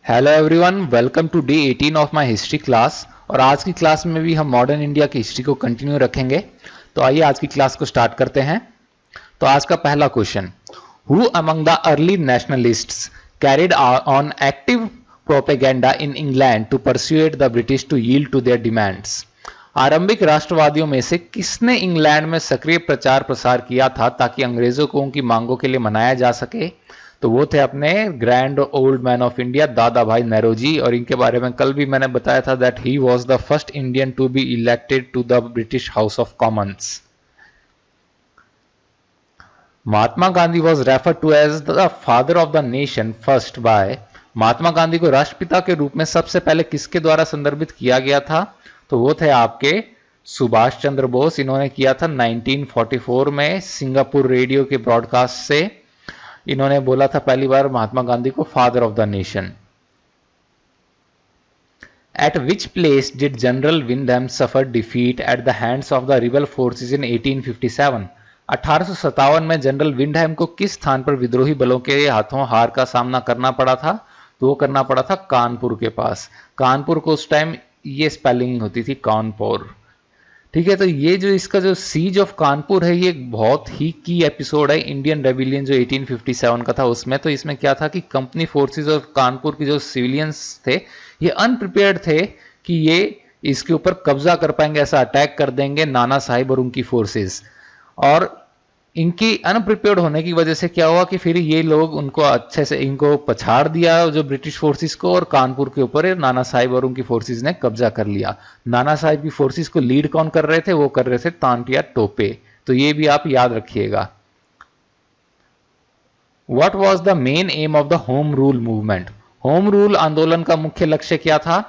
Hello everyone, welcome to day 18 of my history class. और आज की क्लास में भी हम मॉडर्न इंडिया की हिस्ट्री को कंटिन्यू रखेंगे। तो आइए आज की क्लास को स्टार्ट करते हैं। तो आज का पहला question, who among the early nationalists carried on active propaganda in England to persuade the British to yield to their demands. आरंभिक राष्ट्रवादियों में से किसने इंग्लैंड में सक्रिय प्रचार प्रसार किया था ताकि अंग्रेजों को उनकी मांगों के लिए मनाया जा सके? तो वो थे अपने grand old man of India दादा भाई नेहरू। और इनके बारे में कल भी मैंने बताया था that he was the first Indian to be elected to the British House of Commons. Mahatma Gandhi was referred to as the father of the nation first by. Mahatma Gandhi को राष्ट्रपिता के रूप में सबसे पहले किसके द्वारा संदर्भित किया गया था? तो वो थे आपके सुभाष चंद्र बोस। इन्होंने किया था 1944 में सिंगापुर रेडियो के ब्रॉडकास्ट से। इन्होंने बोला था पहली बार महात्मा गांधी को father of the nation. Eight which place did general Wyndham suffer defeat at the hands of the rebel forces in 1857? 1857 में जनरल विंडहम को किस स्थान पर विद्रोही बलों के हाथों हार का सामना करना पड़ा था? तो वो करना पड़ा था कानपुर के पास। कानपुर को उस टाइम ये स्पेलिंग होती थी कानपुर। ठीक है, तो ये जो इसका जो सीज ऑफ कानपुर है ये बहुत ही की एपिसोड है इंडियन रेबिलियन जो 1857 का था उसमें। तो इसमें क्या था कि कंपनी फोर्सेस और कानपुर के जो सिविलियंस थे ये अनप्रिपेयर्ड थे कि ये इसके ऊपर कब्जा कर पाएंगे, ऐसा अटैक कर देंगे नाना साहिब और उनकी फोर्सेस। और इनकी अनप्रिपेयर्ड होने की वजह से क्या हुआ कि फिर ये लोग उनको अच्छे से इनको पछाड़ दिया जो ब्रिटिश फोर्सेस को, और कानपुर के ऊपर नाना साहिब और उनकी फोर्सेस ने कब्जा कर लिया। नाना साहिब की फोर्सेस को लीड कौन कर रहे थे? वो कर रहे थे तांटिया टोपे। तो ये भी आप याद रखिएगा। What was the main M of the home rule movement? Home rule आंदोलन का मुख्य लक्ष्य क्या था?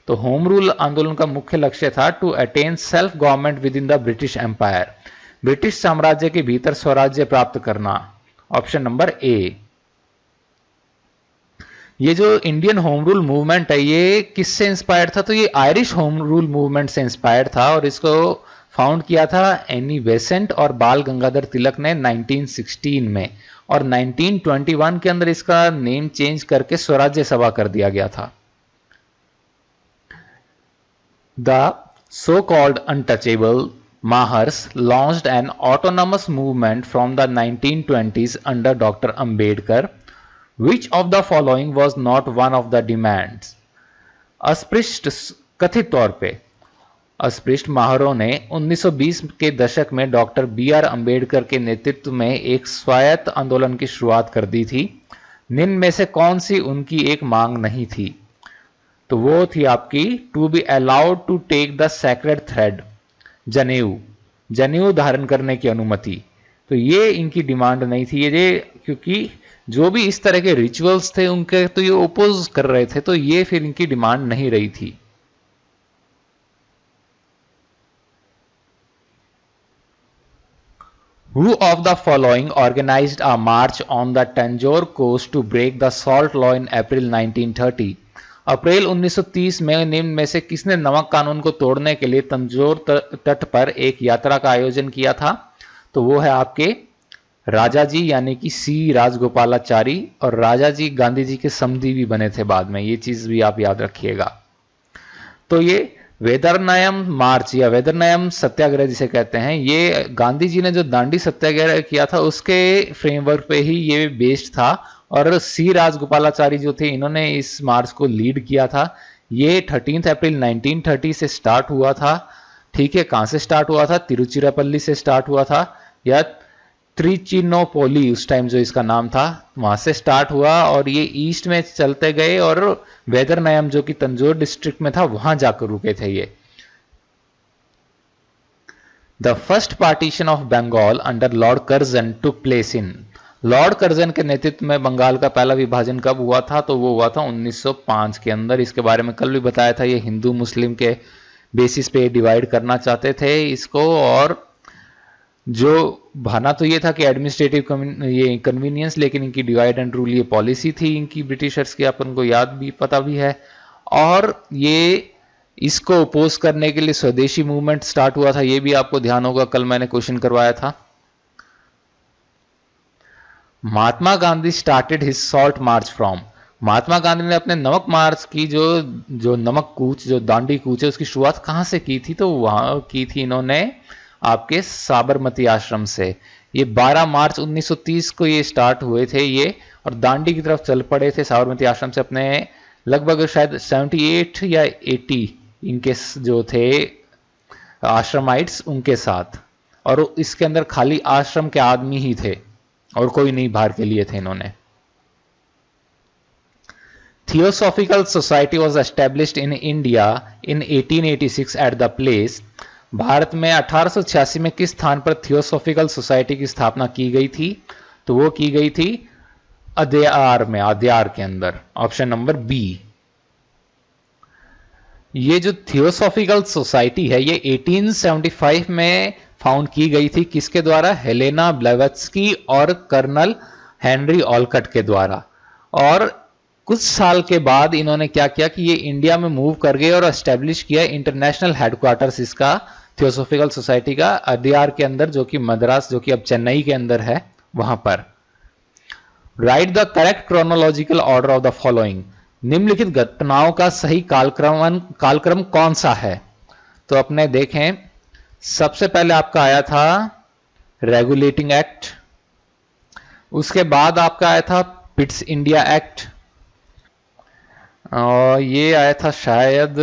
तो होम रूल आंदोलन का मुख्य लक्ष्य था to attain self government within the British empire. British साम्राज्य के भीतर स्वराज्य प्राप्त करना। Option number A. ये जो इंडियन होम रूल मूवमेंट है ये किससे इंस्पायर्ड था? तो ये आयरिश होम रूल मूवमेंट से इंस्पायर्ड था और इसको फाउंड किया था एनी बेसेंट और बाल गंगाधर तिलक ने 1916 में। और 1921 के अंदर इसका नेम चेंज करके स्वराज्य सभा कर दिया गया था। The so called untouchable Mahars launched an autonomous movement from the 1920s under Dr. Ambedkar. Which of the following was not one of the demands? अस्पृश्य कथित तौर पे अस्पृश्य महारों ने 1920 के दशक में डॉक्टर B.R. अम्बेडकर के नेतृत्व में एक स्वायत्त आंदोलन की शुरुआत कर दी थी। निम्न में से कौन सी उनकी एक मांग नहीं थी? तो वो थी आपकी to be allowed to take the sacred thread, जनेऊ धारण करने की अनुमति। तो ये इनकी डिमांड नहीं थी। ये क्योंकि जो भी इस तरह के रिचुअल्स थे उनके तो ये ओपोज कर रहे थे, तो ये फिर इनकी डिमांड नहीं रही थी। Who of the following organized a march on the Tanjore coast to break the salt law in April 1930? अप्रैल 1930 में निम्न में से किसने नमक कानून को तोड़ने के लिए तंजोर तट पर एक यात्रा का आयोजन किया था? तो वो है आपके राजा जी यानी कि सी राजगोपालाचारी। और राजा जी गांधी जी के समधी भी बने थे बाद में, ये चीज भी आप याद रखिएगा। तो ये वेदरनयम मार्च या वेदरनयम सत्याग्रह जिसे कहते हैं, ये गांधी जी ने जो दांडी सत्याग्रह किया था उसके फ्रेमवर्क पे ही ये बेस्ड था। और सी राजगोपालाचारी जो थे इन्होंने इस मार्च को लीड किया था। ये 13 अप्रैल 1930 से स्टार्ट हुआ था। ठीक है, कहां से स्टार्ट हुआ था? तिरुचिरापल्ली से स्टार्ट हुआ था, या त्रिचिनोपोली उस टाइम जो इसका नाम था, वहां से स्टार्ट हुआ और ये ईस्ट में चलते गए और वेदरनयम जो कि तंजौर डिस्ट्रिक्ट में था वहां जाकर रुके थे ये। The first partition of Bengal under lord Curzon took place in. Lord Curzon के नेतृत्व में बंगाल का पहला विभाजन कब हुआ था? तो वो हुआ था 1905 के अंदर। इसके बारे में कल भी बताया था। ये हिंदू मुस्लिम के बेसिस पे डिवाइड करना चाहते थे इसको, और जो भाना तो ये था कि एडमिनिस्ट्रेटिव ये कन्वीनियंस, लेकिन इनकी डिवाइड एंड रूल ये पॉलिसी थी इनकी ब्रिटिशर्स की, अपन को याद भी पता भी है। और ये इसको अपोज करने के लिए स्वदेशी मूवमेंट स्टार्ट हुआ था, ये भी आपको ध्यान होगा, कल मैंने क्वेश्चन करवाया था। Mahatma Gandhi started his salt march from. Mahatma Gandhi ने अपने नमक मार्च की जो नमक कूच, जो दांडी कूच है, उसकी शुरुआत कहाँ से की थी? तो वहां की थी इन्होंने आपके साबरमती आश्रम से। ये 12 मार्च 1930 को ये स्टार्ट हुए थे ये, और दांडी की तरफ चल पड़े थे साबरमती आश्रम से अपने लगभग शायद 78 या 80 इनके जो थे आश्रमाइट्स उनके साथ, और इसके अंदर खाली आश्रम के आदमी ही थे और कोई नहीं बाहर के लिए थे इन्होंने। Theosophical society was established in India in 1886 at the place. Bharat में 1886 में किस स्थान पर थियोसॉफिकल सोसाइटी की स्थापना की गई थी? तो वो की गई थी अद्यार में, अद्यार के अंदर, ऑप्शन नंबर बी। ये जो थियोसॉफिकल सोसाइटी है ये 1875 में फाउंड की गई थी, किसके द्वारा? हेलेना ब्लेवेत्स्की और कर्नल हेनरी ऑलकट के द्वारा। और कुछ साल के बाद इन्होंने क्या किया कि ये इंडिया में मूव कर गए और एस्टेब्लिश किया इंटरनेशनल हेडक्वार्टर्स इसका, थियोसॉफिकल सोसाइटी का, अद्यार के अंदर, जो कि मद्रास, जो कि अब चेन्नई के अंदर है, वहां पर। Right the correct chronological order of the following. निम्नलिखित घटनाओं का सही कालक्रम कौन सा है? तो अपने देखें, सबसे पहले आपका आया था रेगुलेटिंग एक्ट, उसके बाद आपका आया था पिट्स इंडिया एक्ट, और ये आया था शायद,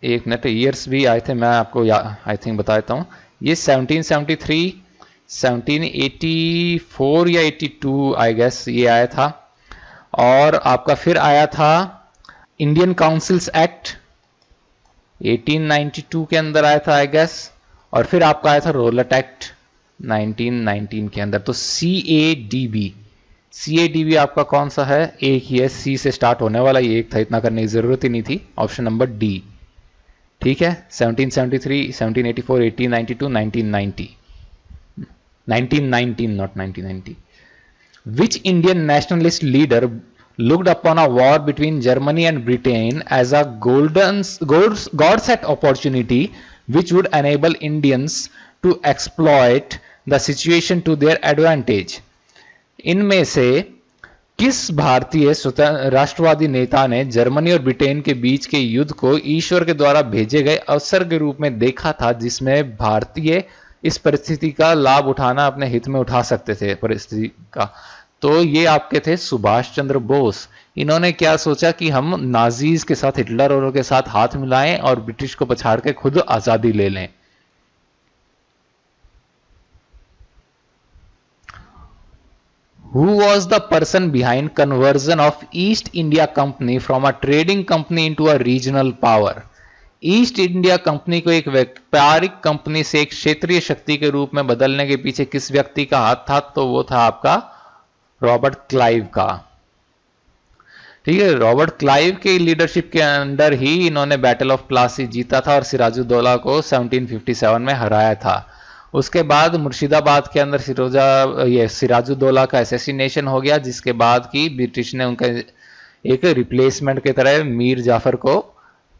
एक मिनट, ईयर्स भी आए थे, मैं आपको आई थिंक बता देता हूं। ये 1773, 1784 या 82 आई गेस ये आया था। और आपका फिर आया था इंडियन काउंसिल्स एक्ट 1892 के अंदर आया था आई गेस। और फिर आपका आया था रोलट एक्ट 1919 के अंदर। तो CADB आपका कौन सा है? एक ही है, सी से स्टार्ट होने वाला ये एक था, इतना करने की जरूरत ही नहीं थी। ऑप्शन नंबर डी, ठीक है। 1773, 1784, 1892, 1990, 1919 not 1990। Which Indian nationalist leader looked upon a war between Germany and Britain as a God-set opportunity which would enable Indians to exploit the situation to their advantage? इनमें से किस भारतीय राष्ट्रवादी नेता ने Germany और Britain के बीच के युद्ध को ईश्वर के द्वारा भेजे गए अवसर के रूप में देखा था, जिसमें भारतीय इस परिस्थिति का लाभ उठाना, अपने हित में उठा सकते थे परिस्थिति का? तो ये आपके थे सुभाष चंद्र बोस। इन्होंने क्या सोचा कि हम नाजीज के साथ, हिटलर और के साथ हाथ मिलाएं और ब्रिटिश को पछाड़ के खुद आजादी ले लें। Who was the person behind conversion of East India Company from a trading company into a regional power? East India company को एक व्यापारिक कंपनी से एक क्षेत्रीय शक्ति के रूप में बदलने के पीछे किस व्यक्ति का हाथ था? तो वो था आपका रॉबर्ट क्लाइव का। ठीक है, रॉबर्ट क्लाइव के लीडरशिप के अंदर ही इन्होंने बैटल ऑफ प्लासी जीता था और सिराजुद्दौला को 1757 में हराया था। उसके बाद मुर्शिदाबाद के अंदर सिराजुद्दौला का असैसिनेशन हो गया, जिसके बाद की ब्रिटिश ने उनका एक रिप्लेसमेंट की तरह मीर जाफर को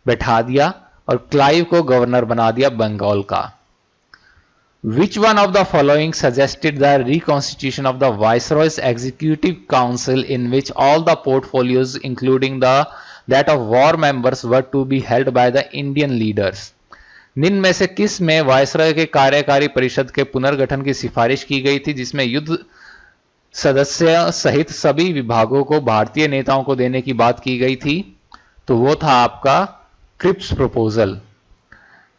बैठा दिया और क्लाइव को गवर्नर बना दिया बंगाल का। Which one of the following suggested the reconstitution of the Viceroy's Executive Council in which all the portfolios including that of war members were to be held by the Indian leaders? निम्न में से किस में viceroy के कार्यकारी परिषद के पुनर्गठन की सिफारिश की गई थी, जिसमें युद्ध सदस्य सहित सभी विभागों को भारतीय नेताओं को देने की बात की गई थी? तो वो था आपका क्रिप्स प्रपोजल।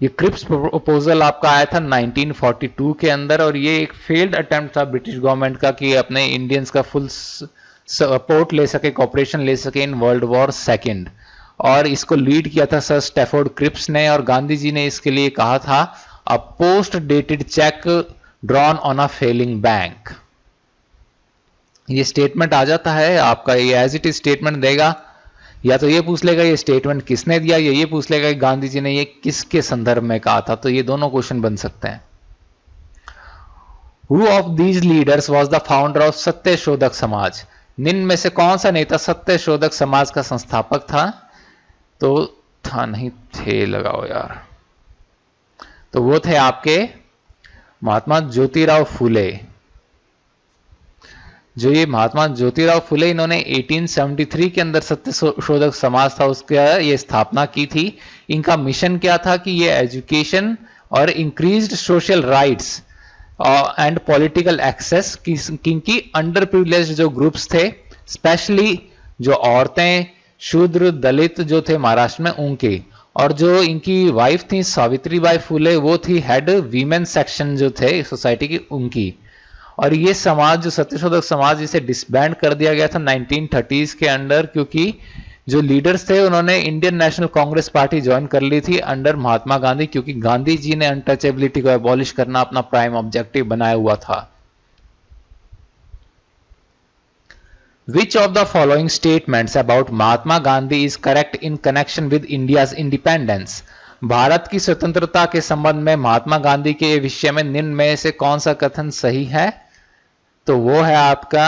ये क्रिप्स प्रपोजल आपका आया था 1942 के अंदर, और ये एक फेल्ड अटेम्प्ट था ब्रिटिश गवर्नमेंट का कि अपने इंडियंस का फुल सपोर्ट ले सके, कॉपरेशन ले सके इन वर्ल्ड वॉर सेकेंड। और इसको लीड किया था सर स्टैफोर्ड क्रिप्स ने, और गांधी जी ने इसके लिए कहा था a post dated cheque drawn on a failing bank. ये स्टेटमेंट आ जाता है आपका, ये एज इट इज स्टेटमेंट देगा, या तो ये पूछ लेगा ये स्टेटमेंट किसने दिया, या ये पूछ लेगा कि गांधी जी ने ये किसके संदर्भ में कहा था। तो ये दोनों क्वेश्चन बन सकते हैं। Who of these leaders was the founder of Satyashodhak Samaj? निम्न में से कौन सा नेता सत्यशोधक समाज का संस्थापक था? तो था नहीं, थे लगाओ यार, तो वो थे आपके महात्मा ज्योतिराव फूले। जो ये महात्मा ज्योतिराव फुले इन्होंने 1873 के अंदर सत्य शोधक समाज था उसका ये स्थापना की थी। इनका मिशन क्या था कि ये एजुकेशन और increased social rights and political access किनकी अंडर प्रिविलेज्ड जो ग्रुप्स थे, स्पेशली जो औरतें, शूद्र, दलित जो थे महाराष्ट्र में उनके, और जो इनकी वाइफ थी सावित्रीबाई फुले वो थी हेड वीमेन सेक्शन जो थे सोसाइटी की उनकी। और ये समाज जो सत्यशोधक समाज इसे डिसबैंड कर दिया गया था 1930s के अंडर, क्योंकि जो लीडर्स थे उन्होंने Indian national Congress party join कर ली थी अंडर महात्मा गांधी, क्योंकि गांधी जी ने अनटचेबिलिटी को एबॉलिश करना अपना प्राइम ऑब्जेक्टिव बनाया हुआ था। Which of the following statements about Mahatma Gandhi is correct in connection with India's independence? Bharat की स्वतंत्रता के संबंध में महात्मा गांधी के विषय में निम्न में से कौन सा कथन सही है? तो वो है आपका,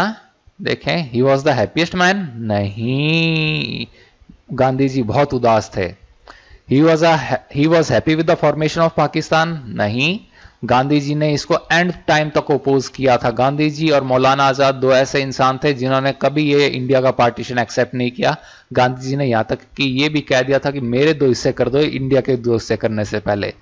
देखें, he was the happiest man, नहीं, गांधी जी बहुत उदास थे। He was happy with the formation of Pakistan, नहीं, गांधी जी ने इसको एंड टाइम तक ओपोज किया था। गांधी जी और मौलाना आजाद दो ऐसे इंसान थे जिन्होंने कभी ये इंडिया का पार्टीशन एक्सेप्ट नहीं किया। गांधी जी ने यहां तक कि ये भी कह दिया था कि मेरे दो हिस्से कर दो इंडिया के दो हिस्से करने से पहले।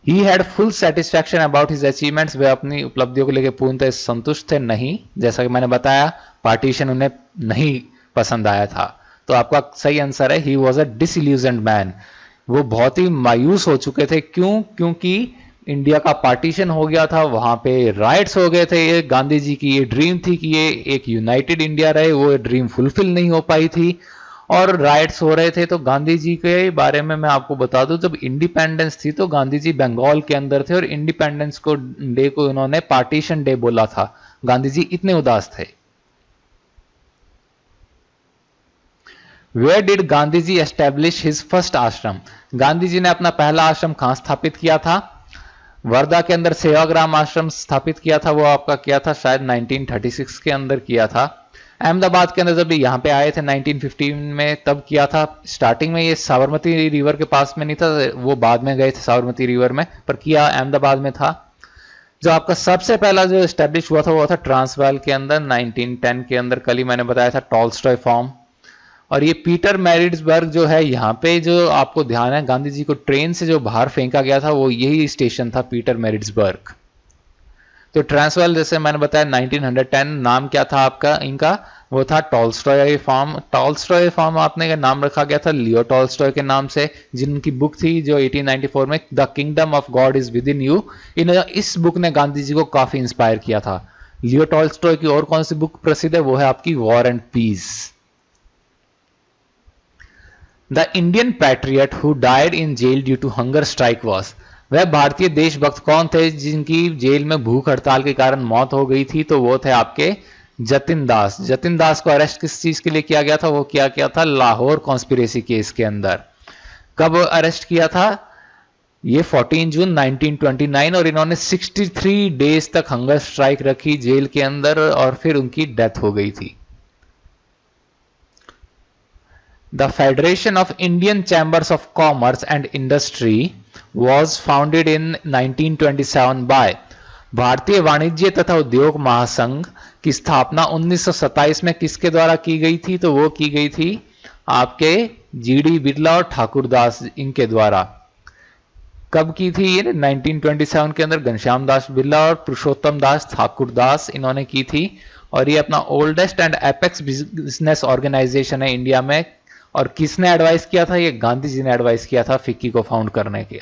He had full satisfaction about his achievements, वे अपनी उपलब्धियों को लेकर पूर्णतः संतुष्ट थे, नहीं, जैसा कि मैंने बताया पार्टीशन उन्हें नहीं पसंद आया था। तो आपका सही आंसर है he was a disillusioned man. वो बहुत ही मायूस हो चुके थे, क्यों? क्योंकि इंडिया का पार्टीशन हो गया था, वहां पे राइट्स हो गए थे। ये गांधी जी की ये ड्रीम थी कि ये एक यूनाइटेड इंडिया रहे, वो ड्रीम फुलफिल नहीं हो पाई थी और राइट्स हो रहे थे। तो गांधी जी के बारे में मैं आपको बता दूं, जब इंडिपेंडेंस थी तो गांधी जी बंगाल के अंदर थे और इंडिपेंडेंस को डे को उन्होंने पार्टीशन डे बोला था। गांधी जी इतने उदास थे। Where did Gandhi ji establish his first ashram? Gandhi जी ने अपना पहला आश्रम कहां स्थापित किया था? वर्धा के अंदर सेवाग्राम आश्रम स्थापित किया था, वो आपका किया था शायद 1936 के अंदर किया था। अहमदाबाद के अंदर जब यहाँ पे आए थे 1915 में तब किया था। स्टार्टिंग में ये साबरमती रिवर के पास में नहीं था, वो बाद में गए थे साबरमती रिवर में, पर किया अहमदाबाद में था। जो आपका सबसे पहला जो एस्टेब्लिश हुआ था वो था ट्रांसवाल के अंदर 1910 के अंदर, कल ही मैंने बताया था, टॉलस्टॉय फार्म। और ये पीटर मैरिट्सबर्ग जो है, यहाँ पे जो आपको ध्यान है, गांधी जी को ट्रेन से जो बाहर फेंका गया था वो यही स्टेशन था, पीटर मैरिट्सबर्ग। तो ट्रांसवाल जैसे मैंने बताया 1910, नाम क्या था आपका इनका? वो था टॉलस्टॉय फार्म। टॉलस्टॉय फार्म आपने का नाम रखा गया था लियो टॉलस्टॉय के नाम से, जिनकी बुक थी जो 1894 में the kingdom of God is with in you. इस बुक ने गांधी जी को काफी इंस्पायर किया था। लियो टॉलस्टॉय की और कौन सी बुक प्रसिद्ध है? वो है आपकी war and peace. The Indian patriot who died in jail due to hunger strike was? वह भारतीय देशभक्त कौन थे जिनकी जेल में भूख हड़ताल के कारण मौत हो गई थी? तो वो थे आपके जतिन दास। जतिन दास को अरेस्ट किस चीज के लिए किया गया था? वो किया था लाहौर कॉन्स्पिरेसी केस के अंदर। कब अरेस्ट किया था? ये 14 जून 1929, और इन्होंने 63 डेज तक हंगर स्ट्राइक रखी जेल के अंदर और फिर उनकी डेथ हो गई थी। The Federation of Indian Chambers of Commerce and Industry was founded in 1927 by भारतीय वाणिज्य तथा उद्योग महासंघ की स्थापना 1927 में किसके द्वारा की गई थी? तो वो की गई थी आपके जीडी बिरला और ठाकुरदास इनके द्वारा। कब की थी ये? 1927 के अंदर घनश्याम दास बिरला और पुरुषोत्तम दास ठाकुरदास इन्होंने की थी। और ये अपना oldest and apex business organisation है इंडिया में। और किसने एडवाइस किया था? ये गांधी जी ने एडवाइस किया था फिक्की को फाउंड करने के।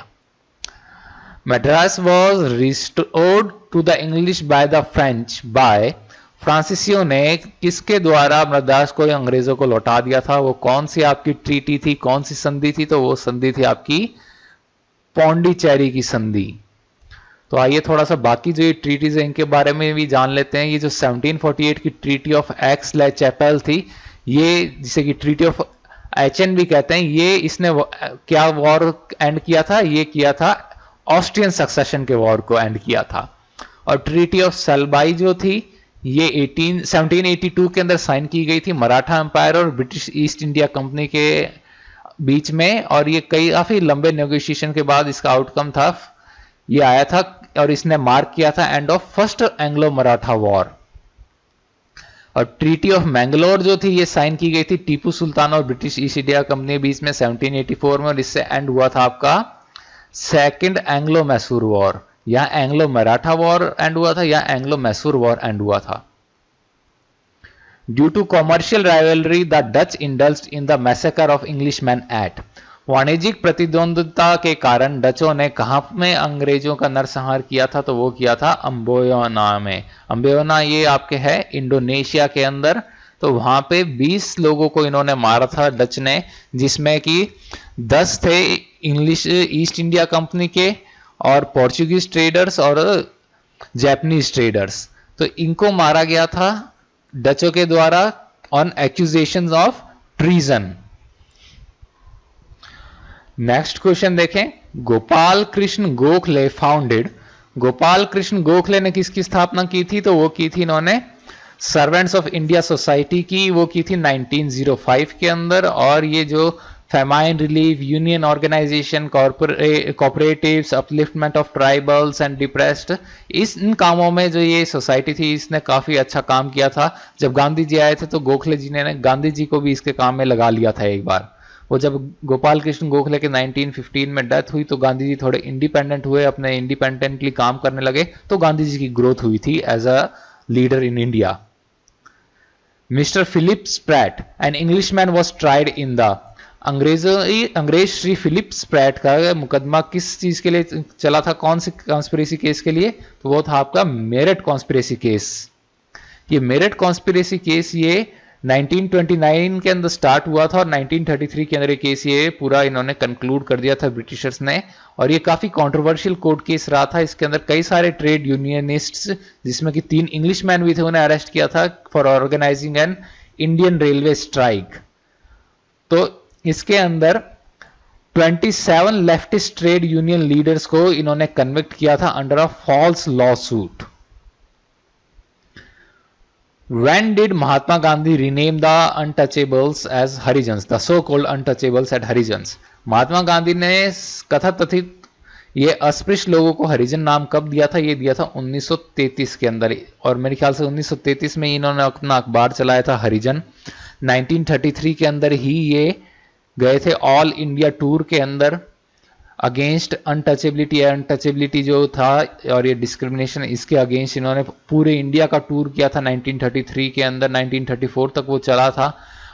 Madras was restored to the English by the French by, फ्रांसीसियों ने किसके द्वारा मद्रास को अंग्रेजों को लौटा दिया था? वो कौन सी आपकी ट्रीटी थी, कौन सी संधि थी? तो वो संधि थी आपकी पौंडीचेरी की संधि। तो आइए थोड़ा सा बाकी जो ये ट्रीटीज है इनके बारे में भी जान लेते हैं। ये जो 1748 की ट्रीटी ऑफ एक्स ले चैपेल थी, ये जिसे कि ट्रीटी ऑफ एचएन भी कहते हैं, ये इसने क्या वॉर एंड किया था? ये किया था ऑस्ट्रियन सक्सेशन के वॉर को एंड किया था। और ट्रीटी ऑफ सलबाई जो थी ये 1782 के अंदर साइन की गई थी मराठा एम्पायर और ब्रिटिश ईस्ट इंडिया कंपनी के बीच में। और ये काफी लंबे नेगोशिएशन के बाद इसका आउटकम था ये आया था, और इसने मार्क किया था end of first Anglo Maratha war. और ट्रीटी ऑफ मैंगलोर जो थी ये साइन की गई थी टीपू सुल्तान और ब्रिटिश ईस्ट इंडिया कंपनी के बीच में 1784 में, और इससे एंड हुआ था आपका सेकंड एंग्लो मैसूर वॉर। या एंग्लो मराठा वॉर एंड हुआ था या एंग्लो मैसूर वॉर एंड हुआ था। Due to commercial rivalry the Dutch indulged in the massacre of Englishman at. वाणिज्यिक प्रतिद्वंद्विता के कारण डचों ने कहां में अंग्रेजों का नरसंहार किया था? तो वो किया था अम्बोयोना में। अम्बोयोना ये आपके है इंडोनेशिया के अंदर। तो वहां पे 20 लोगों को इन्होंने मारा था डच ने, जिसमें कि 10 थे इंग्लिश ईस्ट इंडिया कंपनी के और पोर्चुगीज ट्रेडर्स और जापानीज ट्रेडर्स। तो इनको मारा गया था डचों के द्वारा on accusations of treason. Next question देखें। गोपाल कृष्ण गोखले फाउंडेड। गोपाल कृष्ण गोखले ने किसकी स्थापना की थी? तो वो की थी इन्होंने सर्वेंट्स ऑफ इंडिया सोसाइटी की, वो की थी 1905 के अंदर। और ये जो famine relief, union organization, cooperatives, upliftment of tribals and depressed, इन कामों में जो ये सोसाइटी थी इसने काफी अच्छा काम किया था। जब गांधी जी आए थे तो गोखले जी ने गांधी जी को भी इसके काम में लगा लिया था एक बार। वो जब गोपाल कृष्ण गोखले के 1915 में डेथ हुई तो गांधी जी थोड़े इंडिपेंडेंट हुए, अपने इंडिपेंडेंटली काम करने लगे, तो गांधी जी की ग्रोथ हुई थी as a leader in India. Mister Philip Spratt an Englishman was tried in the. अंग्रेज श्री फिलिप स्प्रैट का मुकदमा किस चीज के लिए चला था? कौन सी कॉन्स्पिरेसी केस के लिए? तो वो था आपका मेरठ कॉन्स्पिरेसी केस। ये मेरठ कॉन्स्पिरेसी केस ये 1929 के अंदर स्टार्ट हुआ था और 1933 के अंदर ये केस ये पूरा इन्होंने कंक्लूड कर दिया था ब्रिटिशर्स ने। और ये काफी कंट्रोवर्शियल कोर्ट केस रहा था। इसके अंदर कई सारे ट्रेड यूनियनिस्ट्स, जिसमें कि 3 इंग्लिशमैन भी थे, उन्हें अरेस्ट किया था for organising an Indian railway strike. तो इसके अंदर 27 लेफ्टिस्ट ट्रेड यूनियन लीडर्स को इन्होंने कन्विक्ट किया था under a false lawsuit. When did Mahatma Gandhi rename the untouchables as Harijans, the so-called untouchables at Harijans? महात्मा गांधी ने कथित तथित ये अस्पृश्य लोगों को हरिजन नाम कब दिया था? ये दिया था 1933 के अंदर, और मेरे ख्याल से 1933 में इन्होंने अपना अखबार चलाया था हरिजन। 1933 के अंदर ही ये गए थे ऑल इंडिया टूर के अंदर अगेंस्ट अनटचेबिलिटी। अनटचेबिलिटी जो था और ये डिस्क्रिमिनेशन, इसके अगेंस्ट इन्होंने पूरे इंडिया का टूर किया था 1933 के अंदर। 1934 तक वो चला था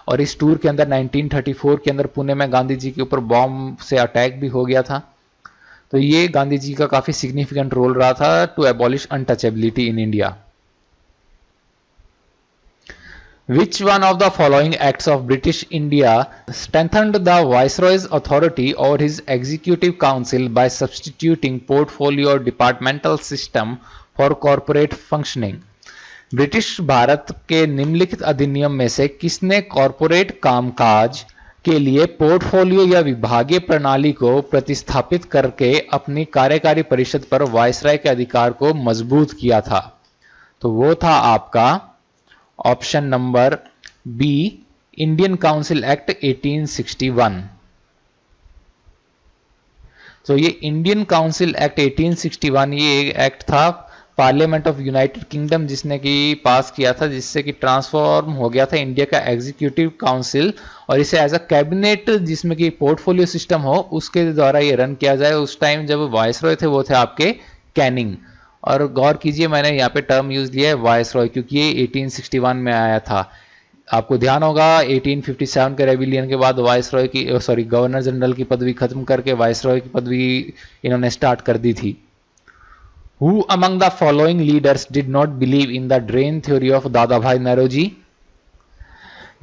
और इस टूर के अंदर 1934 के अंदर पुणे में गांधी जी के ऊपर बॉम्ब से अटैक भी हो गया था। तो ये गांधी जी का काफी सिग्निफिकेंट रोल रहा था to abolish untouchability in India. Which one of the following acts of British India strengthened the Viceroy's authority over his executive council by substituting portfolio or departmental system for corporate functioning? British Bharat के निम्नलिखित अधिनियम में से किसने corporate कामकाज के लिए portfolio या विभागीय प्रणाली को प्रतिस्थापित करके अपनी कार्यकारी परिषद पर वायसराय के अधिकार को मजबूत किया था? तो वो था आपका option number B, Indian council act 1861। तो ये इंडियन काउंसिल एक्ट 1861 ये एक एक्ट था पार्लियामेंट ऑफ यूनाइटेड किंगडम जिसने कि पास किया था, जिससे कि ट्रांसफॉर्म हो गया था इंडिया का एग्जीक्यूटिव काउंसिल और इसे एज अ कैबिनेट जिसमें कि पोर्टफोलियो सिस्टम हो उसके द्वारा ये रन किया जाए। उस टाइम जब वायसरॉय थे वो थे आपके कैनिंग। और गौर कीजिए मैंने यहाँ पे टर्म यूज लिया है वायसरॉय क्योंकि ये 1861 में आया था। आपको ध्यान होगा 1857 के रेविलियन के बाद वायसरॉय की गवर्नर जनरल की पदवी खत्म करके वायसरॉय की पदवी इन्होंने स्टार्ट कर दी थी। Who among the following leaders did not believe in the drain theory of दादा भाई नौरोजी?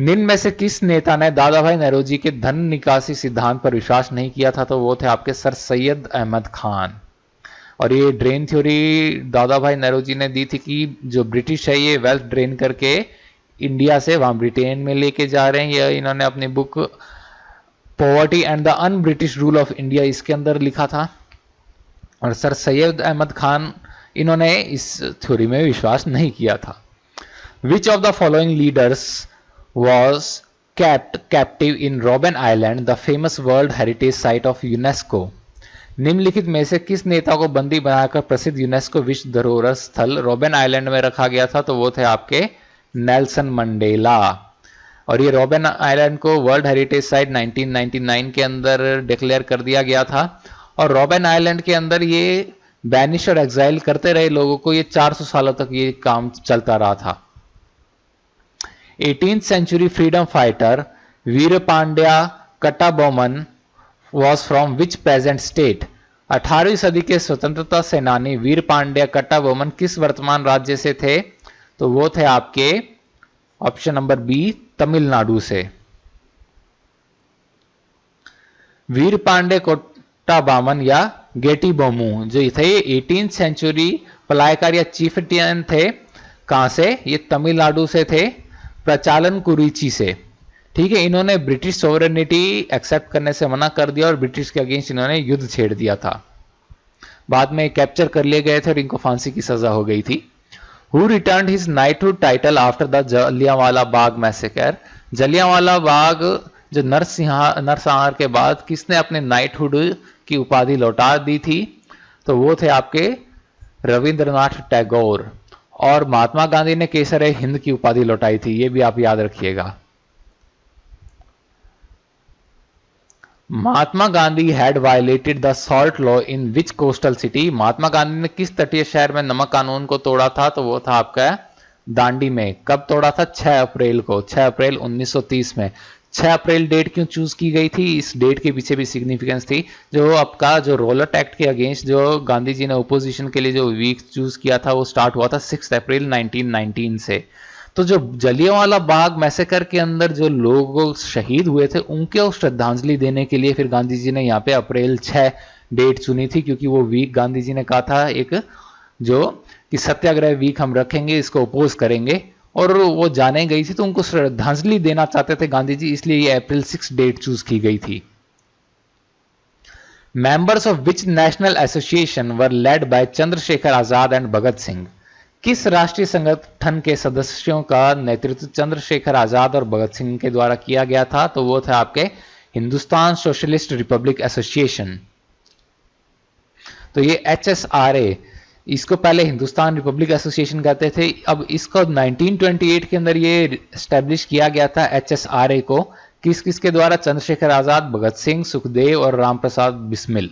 निम्न में से किस नेता ने दादा भाई नौरोजी के धन निकासी सिद्धांत पर विश्वास नहीं किया था? तो वो थे आपके सर सैयद अहमद खान। और ये ड्रेन थ्योरी दादा भाई नौरोजी ने दी थी कि जो ब्रिटिश है ये वेल्थ ड्रेन करके इंडिया से वहां ब्रिटेन में लेके जा रहे हैं। ये इन्होंने अपनी book poverty and the un British rule of India इसके अंदर लिखा था। और सर सैयद अहमद खान इन्होंने इस थ्योरी में विश्वास नहीं किया था। विच of the following leaders was kept captive in Robben Island, the famous World Heritage Site of UNESCO? निम्नलिखित में से किस नेता को बंदी बनाकर प्रसिद्ध यूनेस्को विश्व धरोहर स्थल रॉबेन आइलैंड में रखा गया था? तो वो थे आपके नेल्सन मंडेला। और ये रॉबिन आइलैंड को वर्ल्ड हेरिटेज साइट 1999 के अंदर डिक्लेयर कर दिया गया था। और रॉबिन आइलैंड के अंदर ये बैनिश और एग्जाइल करते रहे लोगों को, ये 400 सालों तक ये काम चलता रहा था। 18th century freedom fighter Veer Pandya Kattabomman was from which present state. 18वीं सदी के स्वतंत्रता सेनानी वीर पांड्या कट्टाबोमन किस वर्तमान राज्य से थे? तो वो थे आपके ऑप्शन नंबर बी, तमिलनाडु से। वीर पांडे कोट्टाबामन या गेटीबोमू जो थे 18th सेंचुरी पलायकर या चीफटियन थे। कहां से? ये तमिलनाडु से थे, प्रचालन कुरीची से। ठीक है, इन्होंने ब्रिटिश सोवरेनिटी एक्सेप्ट करने से मना कर दिया और ब्रिटिश के अगेंस्ट इन्होंने युद्ध छेड़ दिया था। बाद में कैप्चर कर लिए गए थे और इनको फांसी की सजा हो गई थी। Who returned his knighthood title after the Jallianwala Bagh massacre. Jallianwala Bagh जो नरसंहार के बाद किसने अपने नाइटहुड की उपाधि लौटा दी थी? तो वो थे आपके रविंद्रनाथ टैगोर। और महात्मा गांधी ने केसर हिंद की उपाधि लौटाई थी, ये भी आप याद रखिएगा। Mahatma Gandhi had violated the salt law in which coastal city. Mahatma Gandhi ने किस तटीय शहर में नमक कानून को तोड़ा था? तो वो था आपका दांडी में। कब तोड़ा था? 6 अप्रैल को, 6 अप्रैल 1930 में। 6 अप्रैल डेट क्यों चूज की गई थी? इस डेट के पीछे भी सिग्निफिकेंस थी। जो आपका जो रोलट एक्ट के अगेंस्ट जो गांधी जी ने ओपोजिशन के लिए जो वीक चूज किया था वो स्टार्ट हुआ था 6 अप्रैल 1919 से। तो जो जलियांवाला बाग मैसेकर के अंदर जो लोग शहीद हुए थे उनको श्रद्धांजलि देने के लिए फिर गांधी जी ने यहाँ पे अप्रैल 6 डेट चुनी थी, क्योंकि वो वीक गांधी जी ने कहा था एक जो कि सत्याग्रह वीक हम रखेंगे, इसको अपोज करेंगे, और वो जाने गई थी तो उनको श्रद्धांजलि देना चाहते थे गांधी जी, इसलिए ये अप्रैल 6 डेट चूज की गई थी। Members of which national association were led by Chandrashekhar Azad and Bhagat Singh. किस राष्ट्रीय संगठन के सदस्यों का नेतृत्व चंद्रशेखर आजाद और भगत सिंह के द्वारा किया गया था? तो वो था आपके हिंदुस्तान सोशलिस्ट रिपब्लिक एसोसिएशन। तो ये HSRA, इसको पहले हिंदुस्तान रिपब्लिक एसोसिएशन कहते थे, अब इसको 1928 के अंदर ये स्टैब्लिश किया गया था HSRA को। किस किस के द्वारा? चंद्रशेखर आजाद, भगत सिंह, सुखदेव और Ramprasad Bismil.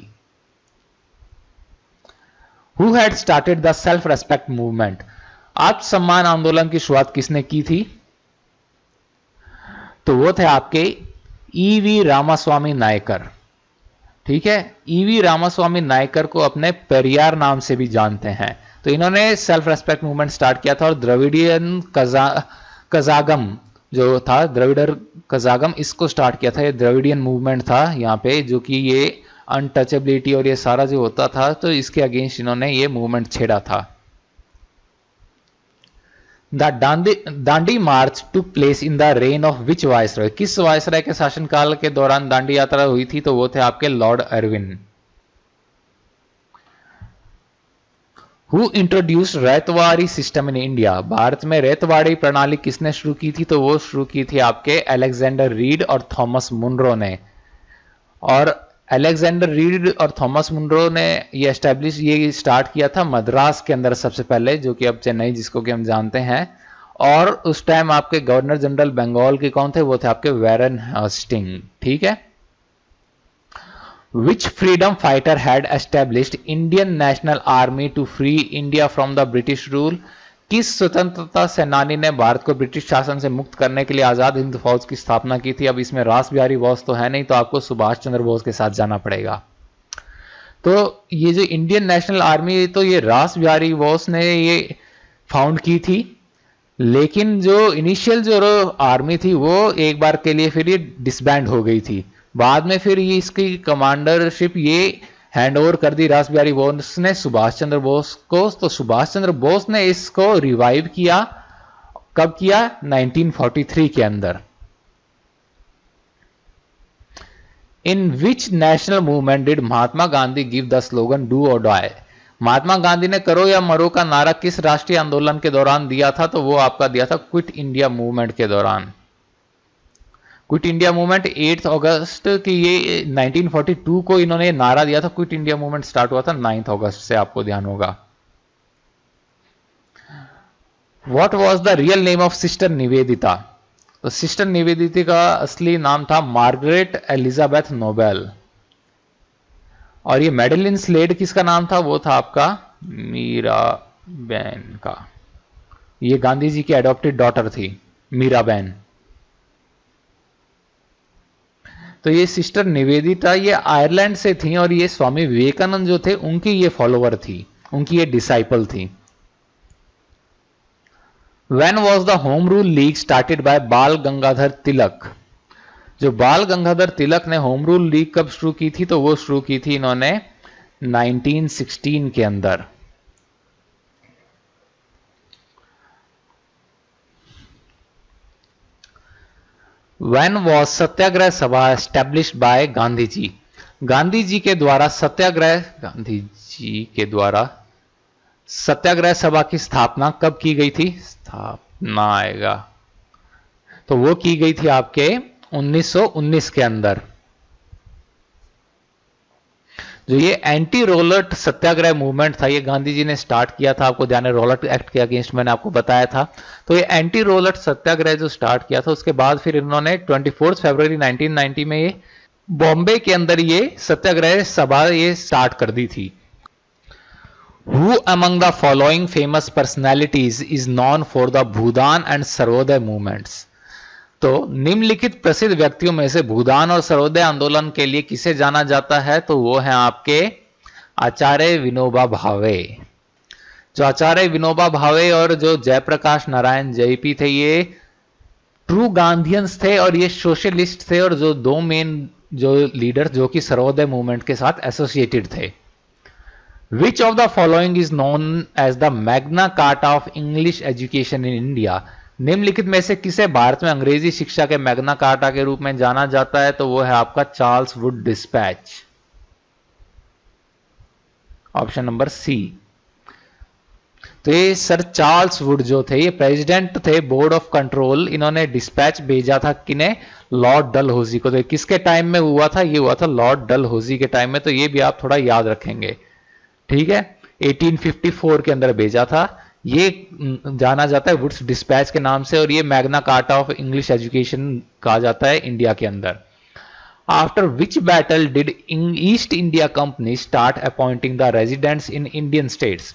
Who had started the self respect movement? आत्मसम्मान आंदोलन की शुरुआत किसने की थी? तो वो थे आपके ईवी रामास्वामी नायकर। ठीक है, ईवी रामास्वामी नायकर को अपने पेरियार नाम से भी जानते हैं। तो इन्होंने सेल्फ रेस्पेक्ट मूवमेंट स्टार्ट किया था और द्रविडियन कजागम जो था, द्रविडर कजागम, इसको स्टार्ट किया था। ये द्रविडियन मूवमेंट था यहाँ पे, जो कि ये अनटचेबिलिटी और ये सारा जो होता था, तो इसके अगेंस्ट इन्होंने ये मूवमेंट छेड़ा था। The Dandi March took place in the rain of which viceroy. किस वायसरॉय के शासनकाल के दौरान दांडी यात्रा हुई थी? तो वो थे आपके Lord Irwin. Who introduced Ryotwari system in India. Bharat में रैतवाड़ी प्रणाली किसने शुरू की थी? तो वो शुरू की थी आपके अलेक्जेंडर रीड और थॉमस मुनरो ने। और अलेक्जेंडर रीड और थॉमस मुनरो ने ये स्टार्ट किया था मद्रास के अंदर सबसे पहले, जो कि अब चेन्नई जिसको कि हम जानते हैं। और उस टाइम आपके गवर्नर जनरल बंगाल के कौन थे? वो थे आपके वैरन हेस्टिंग। ठीक है। Which freedom fighter had established Indian National Army to free India from the British rule. किस स्वतंत्रता सेनानी ने भारत को ब्रिटिश शासन से मुक्त करने के लिए आजाद हिंद फौज की स्थापना की थी? अब इसमें रास बिहारी बोस तो है नहीं, तो आपको सुभाष चंद्र बोस के साथ जाना पड़ेगा। तो ये जो इंडियन नेशनल आर्मी, तो ये रास बिहारी बोस ने ये फाउंड की थी, लेकिन जो इनिशियल जो आर्मी थी वो एक बार के लिए फिर ये डिसबैंड हो गई थी। बाद में फिर ये इसकी कमांडरशिप ये हैंड ओवर कर दी रास बिहारी बोस ने सुभाष चंद्र बोस को। तो सुभाष चंद्र बोस ने इसको रिवाइव किया। कब किया? 1943 के अंदर। In which national movement did Mahatma Gandhi give the slogan do or die. Mahatma Gandhi ने करो या मरो का नारा किस राष्ट्रीय आंदोलन के दौरान दिया था? तो वो आपका दिया था क्विट इंडिया मूवमेंट के दौरान। क्विट इंडिया मूवमेंट 8 अगस्त की ये 1942 को इन्होंने नारा दिया था। क्विट इंडिया मूवमेंट स्टार्ट हुआ था 9 अगस्त से, आपको ध्यान होगा। What was the real name of sister Nivedita? तो सिस्टर निवेदिता का असली नाम था मार्गरेट एलिजाबेथ नोबेल। और ये मेडेलिन स्लेड किसका नाम था? वो था आपका मीराबेन का। ये गांधी जी की एडॉप्टेड डॉटर थी मीराबेन। तो ये सिस्टर निवेदिता ये आयरलैंड से थी और ये स्वामी विवेकानंद जो थे उनकी ये फॉलोवर थी, उनकी ये डिसाइपल थी। When was the Home Rule League started by बाल गंगाधर तिलक? जो बाल गंगाधर तिलक ने होम रूल लीग कब शुरू की थी? तो वो शुरू की थी इन्होंने 1916 के अंदर। When was सत्याग्रह सभा established by गांधी जी? गांधी जी के द्वारा सत्याग्रह सभा की स्थापना कब की गई थी? स्थापना आएगा तो वो की गई थी आपके 1919 के अंदर। जो ये एंटी रोलट सत्याग्रह मूवमेंट था ये गांधी जी ने स्टार्ट किया था। आपको ध्यान है रोलट एक्ट के अगेंस्ट मैंने आपको बताया था। तो ये एंटी रोलट सत्याग्रह जो स्टार्ट किया था उसके बाद फिर इन्होंने 24 फरवरी 1990 में ये बॉम्बे के अंदर ये सत्याग्रह सभा ये स्टार्ट कर दी थी। Who among the following famous personalities is known for the Bhoodan and Sarvodaya movements? तो निम्नलिखित प्रसिद्ध व्यक्तियों में से भूदान और सर्वोदय आंदोलन के लिए किसे जाना जाता है? तो वो है आपके आचार्य विनोबा भावे। जो आचार्य विनोबा भावे और जो जयप्रकाश नारायण जेपी थे ये ट्रू गांधीयंस थे और ये सोशलिस्ट थे और जो दो मेन जो लीडर जो कि सर्वोदय मूवमेंट के साथ एसोसिएटेड थे। Which of the following is known as the Magna Carta of English Education in India? निम्नलिखित में से किसे भारत में अंग्रेजी शिक्षा के मैग्ना कार्टा के रूप में जाना जाता है? तो वो है आपका Charles Wood dispatch, option number C. तो ये सर चार्ल्स वुड जो थे ये प्रेसिडेंट थे बोर्ड ऑफ कंट्रोल। इन्होंने डिस्पैच भेजा था किन्हें? लॉर्ड डलहौजी को। तो किसके टाइम में हुआ था? ये हुआ था लॉर्ड डलहौजी के टाइम में। तो ये भी आप थोड़ा याद रखेंगे, ठीक है। 1854 के अंदर भेजा था। ये जाना जाता है वुड्स डिस्पैच के नाम से और ये Magna carta of English education कहा जाता है इंडिया के अंदर। After which battle did east India company start appointing the residents in Indian states?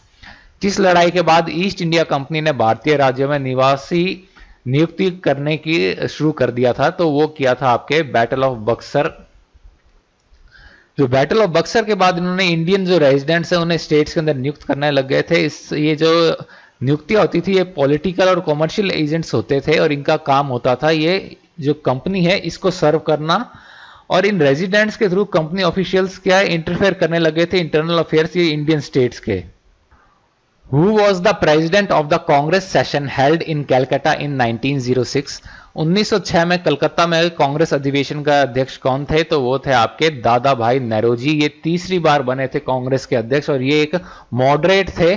किस लड़ाई के बाद ईस्ट इंडिया कंपनी ने भारतीय राज्यों में निवासी नियुक्ति करने की शुरू कर दिया था? तो वो किया था आपके बैटल ऑफ बक्सर। जो बैटल ऑफ बक्सर के बाद इन्होंने इंडियन जो रेजिडेंट्स हैं उन्हें स्टेट्स के अंदर नियुक्त करने लग गए थे। ये जो नियुक्तियां होती थी ये पॉलिटिकल और कॉमर्शियल एजेंट्स होते थे और इनका काम होता था ये जो कंपनी है इसको सर्व करना और इन रेजिडेंट्स के थ्रू कंपनी ऑफिशियल्स क्या इंटरफेयर करने लगे थे इंटरनल अफेयर्स ये इंडियन स्टेट्स के। Who was the president of the Congress session held in Calcutta in 1906? 1906 में कलकत्ता में कांग्रेस अधिवेशन का अध्यक्ष कौन थे? तो वो थे आपके दादा भाई नेरोजी। ये तीसरी बार बने थे कांग्रेस के अध्यक्ष और ये एक मॉडरेट थे,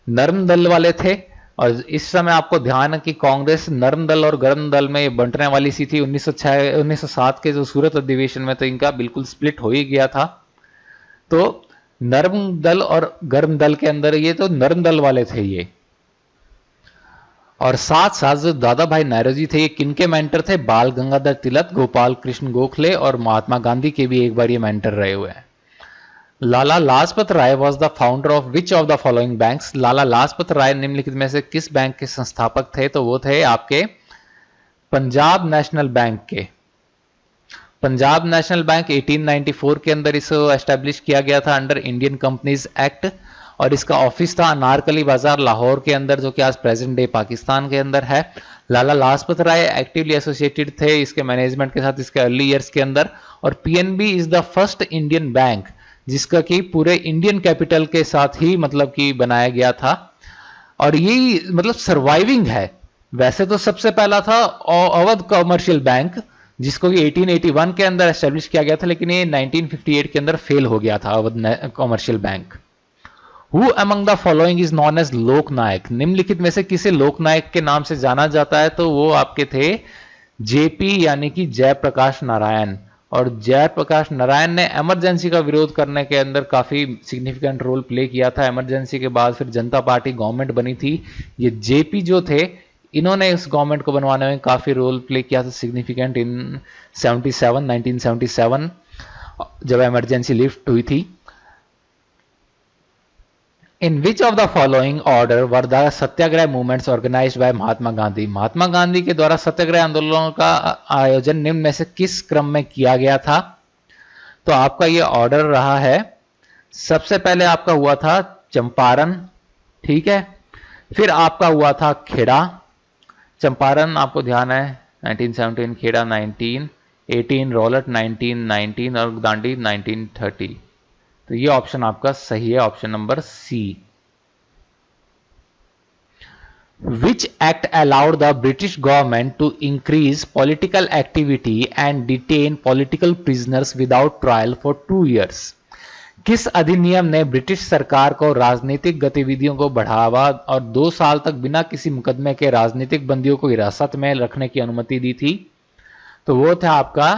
नर्म दल वाले थे। और इस समय आपको ध्यान है कि कांग्रेस नर्म दल और गर्म दल में बंटने वाली सी थी। 1907 के जो सूरत अधिवेशन में तो इनका बिल्कुल स्प्लिट हो ही गया था। तो नर्म दल और गर्म दल के अंदर ये तो नर्म दल वाले थे ये। और साथ साथ जो दादा भाई नेरोजी थे ये किनके मेंटर थे? बाल गंगाधर तिलक, गोपाल कृष्ण गोखले और महात्मा गांधी के भी एक बार ये मेंटर रहे हुए हैं। Lala Lajpat Rai was the founder of which of the following banks? Lala Lajpat Rai निम्नलिखित में से किस बैंक के संस्थापक थे? तो वो थे आपके पंजाब नेशनल बैंक के। पंजाब नेशनल बैंक 1894 के अंदर इसे एस्टेब्लिश किया गया था अंडर इंडियन कंपनीज एक्ट और इसका ऑफिस था अनारकली बाजार लाहौर के अंदर जो कि आज प्रेजेंट डे पाकिस्तान के अंदर है। लाला लाजपत राय एक्टिवली एसोसिएटेड थे इसके मैनेजमेंट के साथ इसके अर्ली ईयर्स के अंदर। और PNB is the first Indian bank जिसका कि पूरे इंडियन कैपिटल के साथ ही मतलब कि बनाया गया था और यही मतलब सर्वाइविंग है। वैसे तो सबसे पहला था अवध कॉमर्शियल बैंक जिसको कि 1881 के अंदर एस्टेब्लिश किया गया था लेकिन ये 1958 के अंदर फेल हो गया था Awadh commercial bank. Who among the following is known as Loknayak? निम्नलिखित में से किसे लोकनायक के नाम से जाना जाता है? तो वो आपके थे जेपी यानी कि जयप्रकाश नारायण। और जयप्रकाश नारायण ने इमरजेंसी का विरोध करने के अंदर काफी सिग्निफिकेंट रोल प्ले किया था। इमरजेंसी के बाद फिर जनता पार्टी गवर्नमेंट बनी थी। ये जेपी जो थे, इन्होंने इस गवर्नमेंट को बनवाने में काफी रोल प्ले किया था सिग्निफिकेंट इन 1977 जब इमरजेंसी लिफ्ट हुई थी। In which of the following order were the satyagraha movements organized by Mahatma Gandhi? Mahatma Gandhi के द्वारा सत्याग्रह आंदोलनों का आयोजन निम्न में से किस क्रम में किया गया था? तो आपका ये ऑर्डर रहा है, सबसे पहले आपका हुआ था चंपारण, ठीक है, फिर आपका हुआ था खेड़ा। चंपारण आपको ध्यान है 1917, खेड़ा 1918, रॉलेट 1919 और दांडी 1930। तो ये ऑप्शन आपका सही है, option number C. Which act allowed the British government to increase political activity and detain political prisoners without trial for 2 years? किस अधिनियम ने ब्रिटिश सरकार को राजनीतिक गतिविधियों को बढ़ावा और 2 साल तक बिना किसी मुकदमे के राजनीतिक बंदियों को हिरासत में रखने की अनुमति दी थी? तो वो था आपका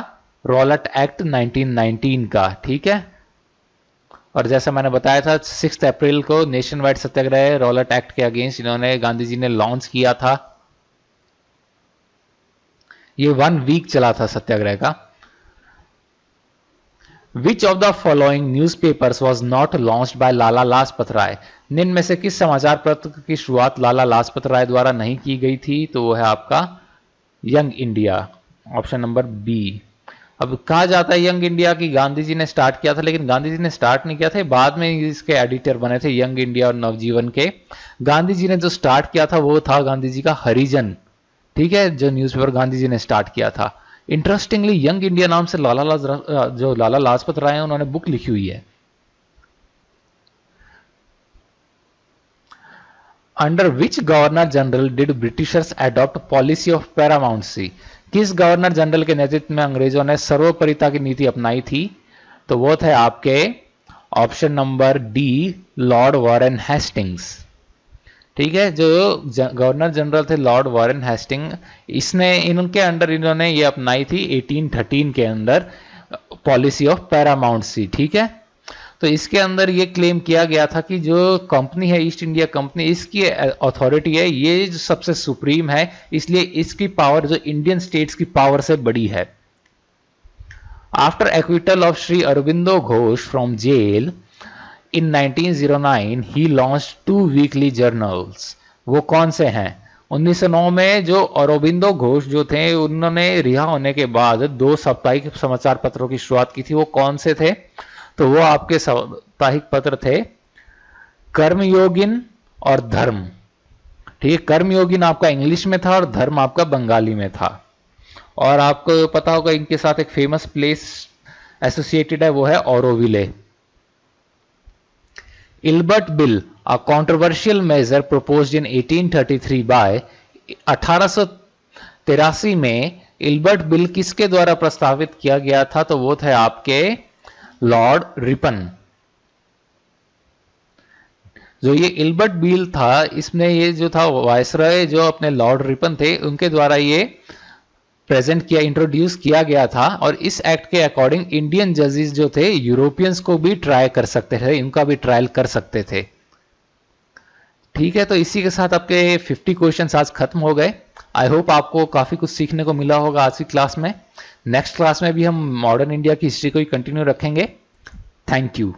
रॉलेट एक्ट 1919 का, ठीक है। और जैसा मैंने बताया था 6 अप्रैल को नेशन वाइड सत्याग्रह रॉलेट एक्ट के अगेंस्ट इन्होंने गांधी जी ने लॉन्च किया था। ये 1 वीक चला था सत्याग्रह का। Which of the following newspapers was not launched by Lala Lajpat Rai? निम्न में से किस समाचार पत्र की शुरुआत लाला लाजपत राय द्वारा नहीं की गई थी? तो वो है आपका young India, option number B. अब कहा जाता है यंग इंडिया की गांधी जी ने स्टार्ट किया था, लेकिन गांधी जी ने स्टार्ट नहीं किया था, बाद में इसके एडिटर बने थे यंग इंडिया और नवजीवन के। गांधी जी ने जो स्टार्ट किया था वो था गांधी जी का हरिजन, ठीक है, जो न्यूज़पेपर गांधी जी ने स्टार्ट किया था। इंटरेस्टिंगली यंग इंडिया नाम से लाला लाजपत राय उन्होंने बुक लिखी हुई है। Under which governor general did Britishers adopt policy of paramountcy? किस गवर्नर जनरल के नेतृत्व में अंग्रेजों ने सर्वोपरिता की नीति अपनाई थी? तो वो थे आपके option number D, Lord Warren Hastings, ठीक है। जो गवर्नर जनरल थे लॉर्ड वॉरेन हेस्टिंग, इसने इनके अंडर इन्होंने ये अपनाई थी 1813 के अंदर पॉलिसी ऑफ पैरामाउंसी, ठीक है। तो इसके अंदर ये क्लेम किया गया था कि जो कंपनी है ईस्ट इंडिया कंपनी, इसकी अथॉरिटी है, ये जो सबसे सुप्रीम है, इसलिए इसकी पावर जो इंडियन स्टेट्स की पावर से बड़ी है। After acquittal of Shri Aurobindo Ghosh from jail in 1909 he launched 2 weekly journals. वो कौन से हैं? 1909 में जो अरबिंदो घोष जो थे उन्होंने रिहा होने के बाद 2 साप्ताहिक समाचार पत्रों की शुरुआत की थी। वो कौन से थे? तो वो आपके साप्ताहिक पत्र थे कर्मयोगिन और धर्म, ठीक है। कर्मयोगिन आपका इंग्लिश में था और धर्म आपका बंगाली में था। और आपको पता होगा इनके साथ एक फेमस प्लेस एसोसिएटेड है, वो है Auroville. Ilbert bill, a controversial measure proposed in 1833 by 1883 में इल्बर्ट बिल किसके द्वारा प्रस्तावित किया गया था? तो वो थे आपके लॉर्ड रिपन। जो ये इल्बर्ट बिल था, इसमें ये जो था वायसरॉय जो अपने लॉर्ड रिपन थे उनके द्वारा ये प्रेजेंट किया, इंट्रोड्यूस किया गया था। और इस एक्ट के अकॉर्डिंग इंडियन जजेस जो थे यूरोपियंस को भी ट्राई कर सकते थे, इनका भी ट्रायल कर सकते थे, ठीक है। तो इसी के साथ आपके 50 क्वेश्चंस आज खत्म हो गए। आई होप आपको काफी कुछ सीखने को मिला होगा आज की क्लास में। नेक्स्ट क्लास में भी हम मॉडर्न इंडिया की हिस्ट्री को ही कंटिन्यू रखेंगे। Thank you.